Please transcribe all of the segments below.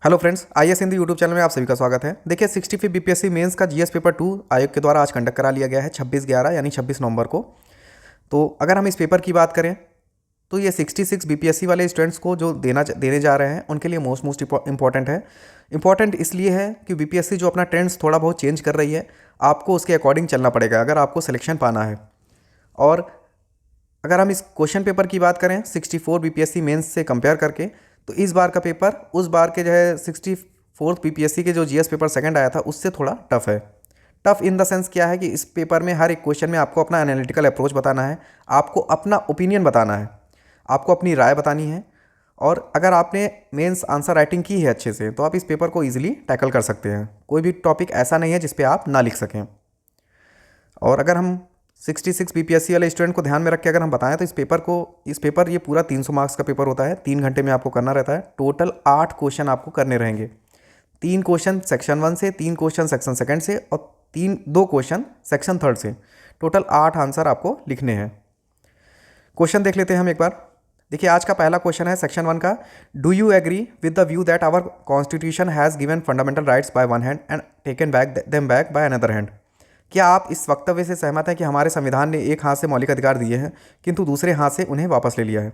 Hello friends, IAS Hindi YouTube channel में आप सभी का स्वागत है। देखिए 65 बीपीएससी मेंस का जीएस पेपर 2 आयोग के द्वारा आज कंडक्ट करा लिया गया है 26/11 यानी 26 नवंबर को। तो अगर हम इस पेपर की बात करें तो ये 66 बीपीएससी वाले स्टूडेंट्स को जो देने जा रहे हैं उनके लिए मोस्ट इंपॉर्टेंट है। इंपॉर्टेंट इसलिए है कि बीपीएससी जो अपना ट्रेंड्स थोड़ा बहुत चेंज कर रही है, आपको उसके अकॉर्डिंग चलना पड़ेगा अगर आपको सिलेक्शन पाना है। और अगर हम इस क्वेश्चन पेपर की बात करें 64 बीपीएससी मेंस से कंपेयर करके, तो इस बार का पेपर उस बार के जो है 64 बीपीएससी के जो जीएस पेपर सेकंड आया था उससे थोड़ा टफ है। टफ इन द सेंस क्या है कि इस पेपर में हर एक क्वेश्चन में आपको अपना एनालिटिकल अप्रोच बताना है, आपको अपना ओपिनियन बताना है, आपको अपनी राय बतानी है। और अगर आपने मेंस आंसर राइटिंग की है अच्छे से तो आप इस पेपर को ईजिली टैकल कर सकते हैं। कोई भी टॉपिक ऐसा नहीं है जिस पे आप ना लिख सकें। और अगर हम 66 बीपीएससी वाले स्टूडेंट को ध्यान में रख के अगर हम बताएं तो इस पेपर ये पूरा 300 मार्क्स का पेपर होता है। 3 घंटे में आपको करना रहता है। टोटल 8 क्वेश्चन आपको करने रहेंगे। 3 क्वेश्चन सेक्शन 1 से, 3 क्वेश्चन सेक्शन सेकंड से और 2 क्वेश्चन सेक्शन थर्ड से। टोटल 8 आंसर आपको लिखने हैं। क्वेश्चन देख लेते हैं हम एक बार। देखिए आज का पहला क्वेश्चन है सेक्शन 1 का। Do you agree with the view that our constitution has given fundamental rights by one hand and taken back by another hand? क्या आप इस वक्तव्य से सहमत हैं कि हमारे संविधान ने एक हाथ से मौलिक अधिकार दिए हैं किंतु दूसरे हाथ से उन्हें वापस ले लिया है?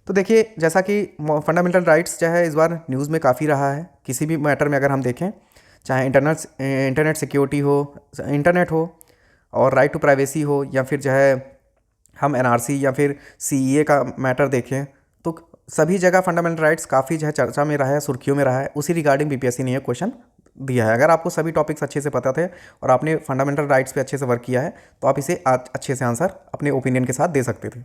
तो देखिए जैसा कि फंडामेंटल राइट्स जो है इस बार न्यूज़ में काफ़ी रहा है। किसी भी मैटर में अगर हम देखें, चाहे इंटरनेट सिक्योरिटी हो, इंटरनेट हो और राइट टू प्राइवेसी हो, या फिर जो है हम एनआरसी या फिर सीईए का मैटर देखें, तो सभी जगह फंडामेंटल राइट्स काफ़ी जो है चर्चा में रहा है, सुर्खियों में रहा है। उसी रिगार्डिंग बीपीएससी ने यह क्वेश्चन दिया है। अगर आपको सभी टॉपिक्स अच्छे से पता थे और आपने फंडामेंटल राइट्स पे अच्छे से वर्क किया है तो आप इसे अच्छे से आंसर अपने ओपिनियन के साथ दे सकते थे।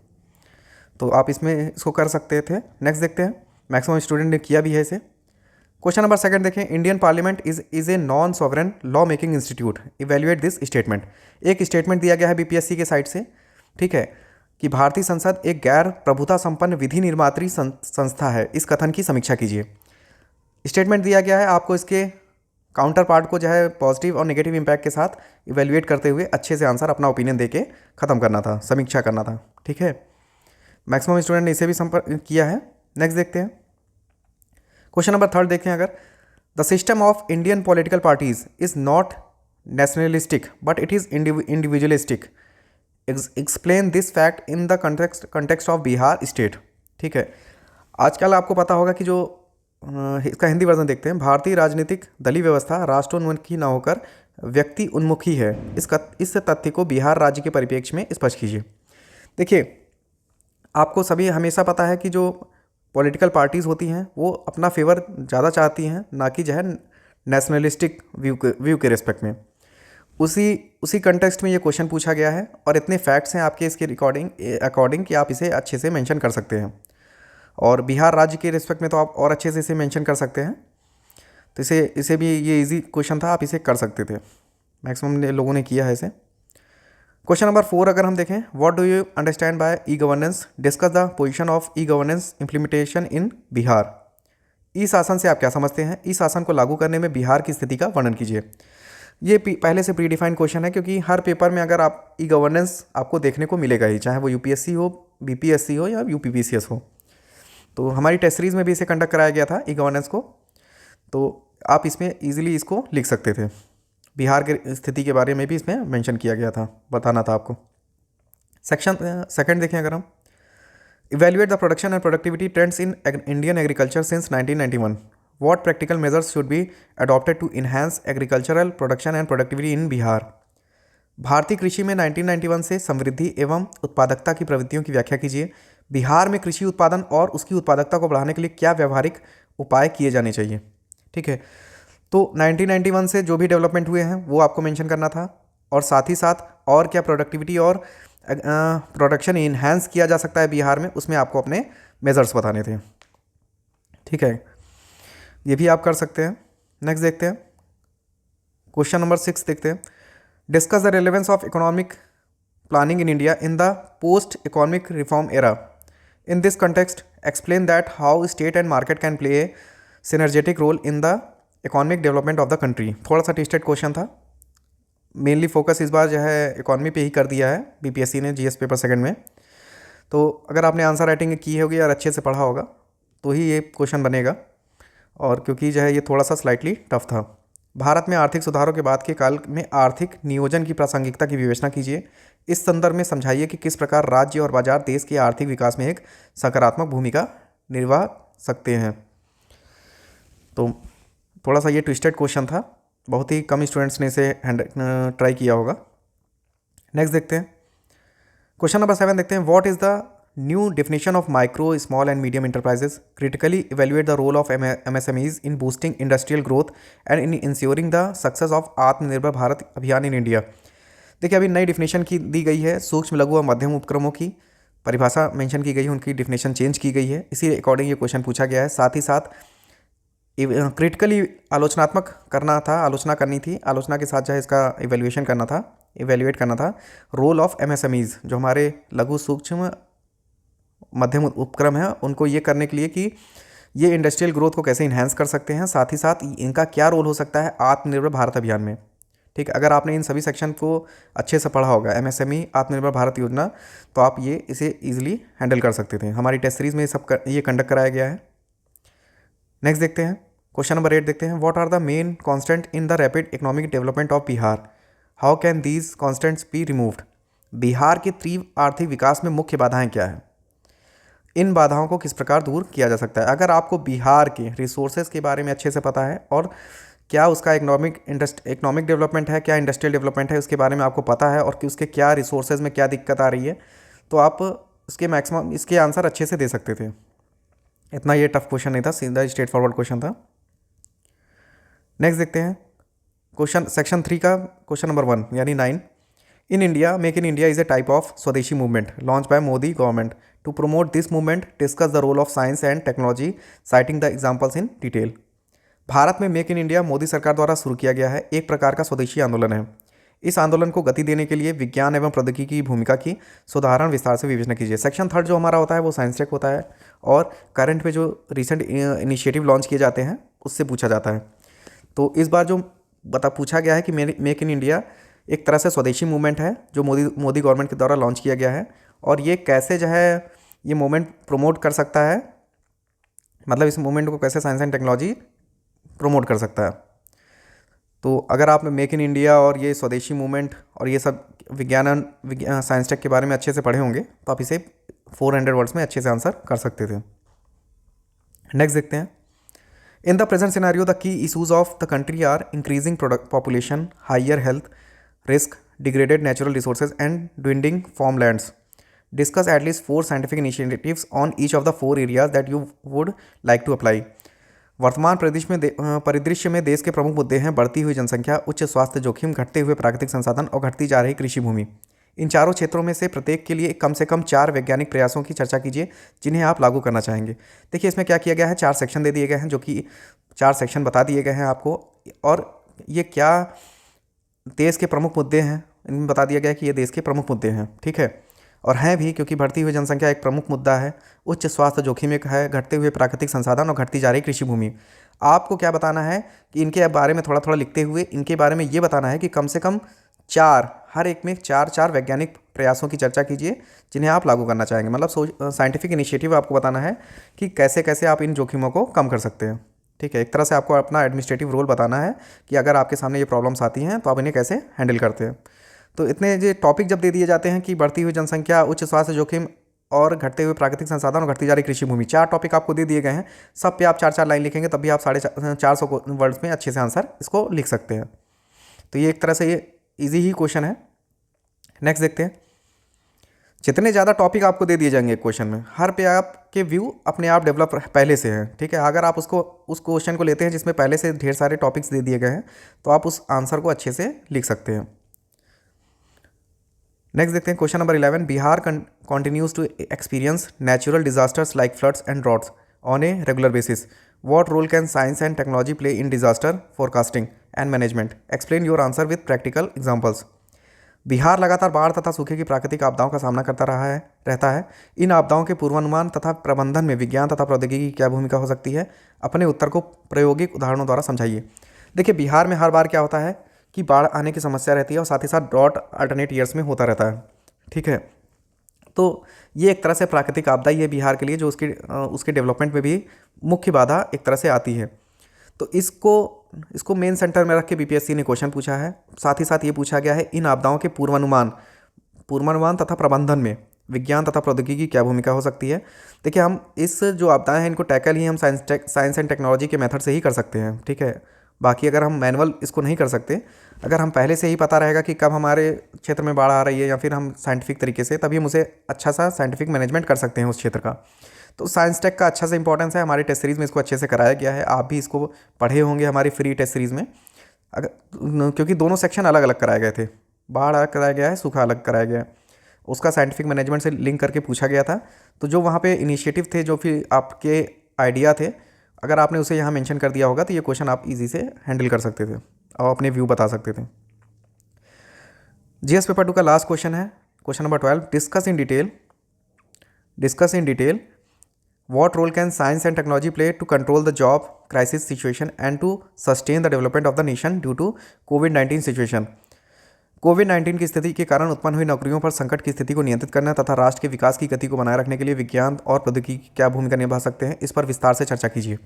तो आप इसको कर सकते थे। नेक्स्ट देखते हैं। मैक्सिमम स्टूडेंट ने किया भी है इसे। क्वेश्चन नंबर सेकंड देखें। Indian parliament is a non sovereign law making institute, evaluate this statement. एक स्टेटमेंट दिया गया है बीपीएससी के साइड से, ठीक है, कि भारतीय संसद एक गैर प्रभुता संपन्न विधि निर्मात्री संस्था है। इस कथन की समीक्षा कीजिए। स्टेटमेंट दिया गया है, आपको इसके काउंटर पार्ट को जो है पॉजिटिव और नेगेटिव इम्पैक्ट के साथ इवेल्युएट करते हुए अच्छे से आंसर अपना ओपिनियन देके ख़त्म करना था, समीक्षा करना था, ठीक है। मैक्सिमम स्टूडेंट ने इसे भी संपर्क किया है। नेक्स्ट देखते हैं। क्वेश्चन नंबर थर्ड देखें अगर। The system of Indian political parties is not nationalistic but it is individualistic. Explain this fact in the context of Bihar state, ठीक है। आजकल आपको पता होगा कि जो इसका हिंदी वर्जन देखते हैं। भारतीय राजनीतिक दलीय व्यवस्था राष्ट्रोन्मुखी न होकर व्यक्ति उन्मुखी है। इस तथ्य को बिहार राज्य के परिप्रेक्ष्य में स्पष्ट कीजिए। देखिए आपको सभी हमेशा पता है कि जो पॉलिटिकल पार्टीज़ होती हैं वो अपना फेवर ज़्यादा चाहती हैं, ना कि जो है नेशनलिस्टिक व्यू के रिस्पेक्ट में। उसी कंटेक्स्ट में ये क्वेश्चन पूछा गया है और इतने फैक्ट्स हैं आपके इसके अकॉर्डिंग कि आप इसे अच्छे से मेंशन कर सकते हैं। और बिहार राज्य के रिस्पेक्ट में तो आप और अच्छे से इसे मेंशन कर सकते हैं। तो इसे भी ये इजी क्वेश्चन था, आप इसे कर सकते थे। मैक्सिमम लोगों ने किया है इसे। क्वेश्चन नंबर 4 अगर हम देखें। What do you understand by e governance? Discuss the position of e governance implementation in Bihar. E शासन से आप क्या समझते हैं? ई शासन को लागू करने में बिहार की स्थिति का वर्णन कीजिए। ये पहले से प्री डिफाइंड क्वेश्चन है, क्योंकि हर पेपर में अगर आप ई गवर्नेंस आपको देखने को मिलेगा ही, चाहे वो यूपीएससी हो, बीपीएससी हो या यूपीपीसीएस हो। तो हमारी टेस्ट सीरीज़ में भी इसे कंडक्ट कराया गया था ई गवर्नेंस को, तो आप इसमें इजीली इसको लिख सकते थे। बिहार की स्थिति के बारे में भी इसमें मेंशन किया गया था, बताना था आपको। सेक्शन सेकंड देखें अगर हम। Evaluate the production and productivity trends in Indian agriculture since 1991। What practical measures should be adopted to enhance agricultural production and productivity in Bihar. भारतीय कृषि में 1991 से समृद्धि एवं उत्पादकता की प्रवृत्तियों की व्याख्या कीजिए। बिहार में कृषि उत्पादन और उसकी उत्पादकता को बढ़ाने के लिए क्या व्यावहारिक उपाय किए जाने चाहिए, ठीक है। तो 1991 से जो भी डेवलपमेंट हुए हैं वो आपको मेंशन करना था, और साथ ही साथ और क्या प्रोडक्टिविटी और प्रोडक्शन इन्हांस किया जा सकता है बिहार में, उसमें आपको अपने मेजर्स बताने थे, ठीक है। ये भी आप कर सकते हैं। नेक्स्ट देखते हैं। क्वेश्चन नंबर 6 देखते हैं। Discuss the relevance of economic planning in India in the post economic reform era. In this context, explain that how state and market can play a synergetic role in the economic development of the country। थोड़ा सा tested question था। Mainly focus इस बार जो है economy पे ही कर दिया है बीपीएससी ने जीएस पेपर सेकंड में। तो अगर आपने आंसर राइटिंग की होगी और अच्छे से पढ़ा होगा तो ही ये क्वेश्चन बनेगा। और क्योंकि जो है ये थोड़ा सा स्लाइटली टफ था। भारत में आर्थिक सुधारों के बाद के काल में आर्थिक नियोजन की प्रासंगिकता की विवेचना कीजिए। इस संदर्भ में समझाइए कि किस प्रकार राज्य और बाजार देश के आर्थिक विकास में एक सकारात्मक भूमिका निर्वाह सकते हैं। तो थोड़ा सा ये ट्विस्टेड क्वेश्चन था, बहुत ही कम स्टूडेंट्स ने इसे ट्राई किया होगा। नेक्स्ट देखते हैं क्वेश्चन नंबर 7 देखते हैं। What is the new definition of micro small and medium enterprises? Critically evaluate the role of MSMEs in boosting industrial growth and in insuring the success of Atmanirbhar Bharat अभियान in India. देखिए अभी नई definition की दी गई है, सूक्ष्म लघु और मध्यम उपक्रमों की परिभाषा मेंशन की गई है, उनकी डिफिनेशन चेंज की गई है, इसी अकॉर्डिंग ये क्वेश्चन पूछा गया है। साथ ही साथ क्रिटिकली आलोचनात्मक करना था, आलोचना करनी थी, आलोचना के साथ जो है इसका इवेल्युएट करना था रोल ऑफ MSMEs, जो हमारे लघु सूक्ष्म मध्यम उपक्रम है, उनको ये करने के लिए कि ये इंडस्ट्रियल ग्रोथ को कैसे इन्हेंस कर सकते हैं, साथ ही साथ इनका क्या रोल हो सकता है आत्मनिर्भर भारत अभियान में। ठीक है, अगर आपने इन सभी सेक्शन को अच्छे से पढ़ा होगा, MSME आत्मनिर्भर भारत योजना, तो आप इसे ईजिली हैंडल कर सकते थे। हमारी टेस्ट सीरीज में ये कंडक्ट कराया गया है। नेक्स्ट देखते हैं क्वेश्चन नंबर 8 देखते हैं। What are the main constant in the rapid economic development of Bihar? How can these constants be removed? Bihar के तीव्र आर्थिक विकास में मुख्य बाधाएं क्या है? इन बाधाओं को किस प्रकार दूर किया जा सकता है? अगर आपको बिहार के रिसोर्सेज के बारे में अच्छे से पता है और क्या उसका इकोनॉमिक डेवलपमेंट है, क्या इंडस्ट्रियल डेवलपमेंट है, उसके बारे में आपको पता है और कि उसके क्या रिसोर्सेज में क्या दिक्कत आ रही है, तो आप इसके आंसर अच्छे से दे सकते थे। इतना ये टफ क्वेश्चन नहीं था, सीधा स्ट्रेट फॉरवर्ड क्वेश्चन था। नेक्स्ट देखते हैं क्वेश्चन सेक्शन 3 का क्वेश्चन नंबर 1 यानी 9। In India make in India is a type of swadeshi movement launched by Modi government. To promote this movement discuss the role of science and technology citing the examples in detail. Bharat में make in India Modi सरकार द्वारा शुरू किया गया है, एक प्रकार का स्वदेशी आंदोलन है। इस आंदोलन को गति देने के लिए विज्ञान एवं प्रौद्योगिकी की भूमिका की सुधारण विस्तार से विवेचना कीजिए। सेक्शन 3 जो हमारा होता है वो साइंस टेक होता है और करंट में जो रिसेंट इनिशिएटिव लॉन्च किए जाते हैं उससे पूछा जाता है। तो इस बार जो पूछा गया है कि मेक इन इंडिया एक तरह से स्वदेशी मूवमेंट है जो मोदी गवर्नमेंट के द्वारा लॉन्च किया गया है, और ये कैसे जो है ये मूवमेंट प्रमोट कर सकता है, मतलब इस मूवमेंट को कैसे साइंस एंड टेक्नोलॉजी प्रमोट कर सकता है। तो अगर आप मेक इन इंडिया और ये स्वदेशी मूवमेंट और ये सब विज्ञान साइंस टेक के बारे में अच्छे से पढ़े होंगे तो आप इसे 400 वर्ड्स में अच्छे से आंसर कर सकते थे। नेक्स्ट देखते हैं। In the present scenario, the key issues of the country are increasing population, higher health risk, degraded natural resources, and dwindling farmlands. Discuss at least 4 scientific initiatives on each of the 4 areas that you would like to apply. वर्तमान परिदृश्य में देश के प्रमुख मुद्दे हैं बढ़ती हुई जनसंख्या, उच्च स्वास्थ्य जोखिम, घटते हुए प्राकृतिक संसाधन और घटती जा रही कृषि भूमि। इन चारों क्षेत्रों में से प्रत्येक के लिए कम से कम 4 वैज्ञानिक प्रयासों की चर्चा कीजिए जिन्हें आप लागू करना चाहेंगे। देखिए इसमें क्या किया गया है, 4 सेक्शन दे दिए गए हैं, जो कि 4 सेक्शन बता दिए गए हैं आपको, और ये क्या देश के प्रमुख मुद्दे हैं इनमें बता दिया गया है कि ये देश के प्रमुख मुद्दे हैं। ठीक है, और हैं भी क्योंकि बढ़ती हुई जनसंख्या एक प्रमुख मुद्दा है, उच्च स्वास्थ्य जोखिम एक है, घटते हुए प्राकृतिक संसाधन और घटती जा रही कृषि भूमि। आपको क्या बताना है कि इनके बारे में थोड़ा थोड़ा लिखते हुए इनके बारे में ये बताना है कि कम से कम 4, हर एक में 4 वैज्ञानिक प्रयासों की चर्चा कीजिए जिन्हें आप लागू करना चाहेंगे। मतलब साइंटिफिक इनिशिएटिव आपको बताना है कि कैसे कैसे आप इन जोखिमों को कम कर सकते हैं। ठीक है, एक तरह से आपको अपना एडमिनिस्ट्रेटिव रोल बताना है कि अगर आपके सामने ये प्रॉब्लम्स आती हैं तो आप इन्हें कैसे हैंडल करते हैं। तो इतने ये टॉपिक जब दे दिए जाते हैं कि बढ़ती हुई जनसंख्या, उच्च स्वास्थ्य जोखिम और घटते हुए प्राकृतिक संसाधन और घटती जा रही कृषि भूमि, 4 टॉपिक आपको दे दिए गए हैं, सब पे आप 4 लाइन लिखेंगे तब भी आप 450 वर्ड्स में अच्छे से आंसर इसको लिख सकते हैं। तो ये एक तरह से ये ईजी ही क्वेश्चन है। नेक्स्ट देखते हैं। जितने ज़्यादा टॉपिक आपको दे दिए जाएंगे क्वेश्चन में, हर पे आपके व्यू अपने आप डेवलप पहले से हैं। ठीक है, अगर आप उस क्वेश्चन को लेते हैं जिसमें पहले से ढेर सारे टॉपिक्स दे दिए गए हैं तो आप उस आंसर को अच्छे से लिख सकते हैं। नेक्स्ट देखते हैं question number 11। Bihar continues to experience natural disasters like floods and droughts on a regular basis. What role can science and technology play in disaster forecasting and management? Explain your answer with practical examples. Bihar लगातार बाढ़ तथा सूखे की प्राकृतिक आपदाओं का सामना करता रहता है। इन आपदाओं के पूर्वानुमान तथा प्रबंधन में विज्ञान तथा प्रौद्योगिकी की क्या भूमिका हो सकती है? अपने उत्तर को प्रायोगिक उदाहरणों द्वारा समझाइए। देखिए बिहार में हर बार क्या होता है कि बाढ़ आने की समस्या रहती है और साथ ही साथ ड्रॉट अल्टरनेट ईयर्स में होता रहता है। ठीक है, तो ये एक तरह से प्राकृतिक आपदा ही है बिहार के लिए, जो उसके डेवलपमेंट में भी मुख्य बाधा एक तरह से आती है। तो इसको मेन सेंटर में रख के बीपीएससी ने क्वेश्चन पूछा है। साथ ही साथ ये पूछा गया है, इन आपदाओं के पूर्वानुमान तथा प्रबंधन में विज्ञान तथा प्रौद्योगिकी की क्या भूमिका हो सकती है। देखिए, हम इस जो आपदाएं हैं इनको टैकल ही हम साइंस एंड टेक्नोलॉजी के मेथड से ही कर सकते हैं, ठीक है। बाकी अगर हम मैनुअल इसको नहीं कर सकते, अगर हम पहले से ही पता रहेगा कि कब हमारे क्षेत्र में बाढ़ आ रही है, या फिर हम साइंटिफिक तरीके से, तभी हम उसे अच्छा सा साइंटिफिक मैनेजमेंट कर सकते हैं उस क्षेत्र का। तो साइंस टेक का अच्छा सा इंपॉर्टेंस है, हमारी टेस्ट सीरीज़ में इसको अच्छे से कराया गया है। आप भी इसको पढ़े होंगे हमारी फ्री टेस्ट सीरीज़ में, अगर क्योंकि दोनों सेक्शन अलग अलग कराए गए थे, बाढ़ अलग कराया गया है, सूखा अलग कराया गया है। उसका साइंटिफिक मैनेजमेंट से लिंक करके पूछा गया था। तो जो वहाँ पे इनिशिएटिव थे, जो फिर आपके आइडिया थे, अगर आपने उसे यहाँ मेंशन कर दिया होगा तो ये क्वेश्चन आप इजी से हैंडल कर सकते थे और अपने व्यू बता सकते थे। जीएस पेपर 2 का लास्ट क्वेश्चन है, question number 12। Discuss in detail what role can science and technology play to control the job crisis situation and to sustain the development of the nation due to COVID-19 situation। कोविड-19 की स्थिति के कारण उत्पन्न हुई नौकरियों पर संकट की स्थिति को नियंत्रित करना तथा राष्ट्र के विकास की गति को बनाए रखने के लिए विज्ञान और प्रौद्योगिकी की क्या भूमिका निभा सकते हैं, इस पर विस्तार से चर्चा कीजिए।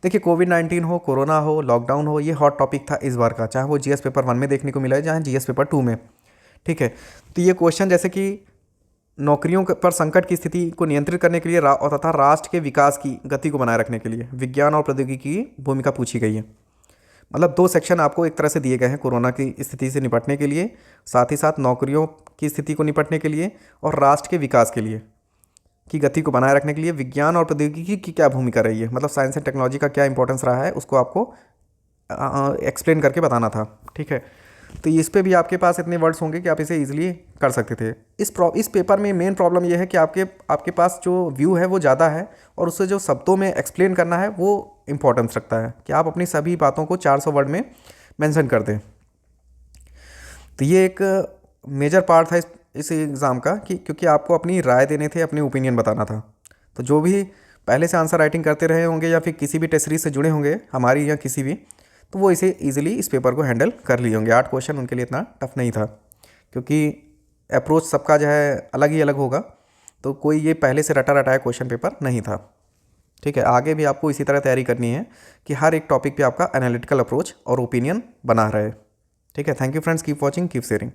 देखिए, कोविड-19 हो, कोरोना हो, लॉकडाउन हो, ये हॉट टॉपिक था इस बार का, चाहे वो जीएस पेपर 1 में देखने को मिला है, चाहे जीएस पेपर 2 में, ठीक है। तो ये क्वेश्चन जैसे कि नौकरियों पर संकट की स्थिति को नियंत्रित करने के लिए और तथा राष्ट्र के विकास की गति को बनाए रखने के लिए विज्ञान और प्रौद्योगिकी की भूमिका पूछी गई है। मतलब 2 सेक्शन आपको एक तरह से दिए गए हैं कोरोना की स्थिति से निपटने के लिए, साथ ही साथ नौकरियों की स्थिति को निपटने के लिए और राष्ट्र के विकास के लिए की गति को बनाए रखने के लिए विज्ञान और प्रौद्योगिकी की क्या भूमिका रही है, मतलब साइंस एंड टेक्नोलॉजी का क्या इंपॉर्टेंस रहा है, उसको आपको एक्सप्लेन करके बताना था, ठीक है। तो इस पे भी आपके पास इतने वर्ड्स होंगे कि आप इसे इजीली कर सकते थे। इस पेपर में मेन प्रॉब्लम ये है कि आपके पास जो व्यू है वो ज़्यादा है, और उससे जो शब्दों में एक्सप्लेन करना है वो इंपॉर्टेंस रखता है कि आप अपनी सभी बातों को 400 वर्ड में मेंशन कर दें। तो ये एक मेजर पार्ट था इस एग्ज़ाम का, कि क्योंकि आपको अपनी राय देने थे, अपने ओपिनियन बताना था। तो जो भी पहले से आंसर राइटिंग करते रहे होंगे या फिर किसी भी टेस्ट सीरीज से जुड़े होंगे हमारी या किसी भी, तो वो इसे इजीली इस पेपर को हैंडल कर लिए होंगे। 8 क्वेश्चन उनके लिए इतना टफ नहीं था, क्योंकि अप्रोच सबका जो है अलग ही अलग होगा, तो कोई ये पहले से रटा रटाया क्वेश्चन पेपर नहीं था, ठीक है। आगे भी आपको इसी तरह तैयारी करनी है कि हर एक टॉपिक पे आपका एनालिटिकल अप्रोच और ओपिनियन बना रहे, ठीक है। Thank you friends, keep watching, keep sharing.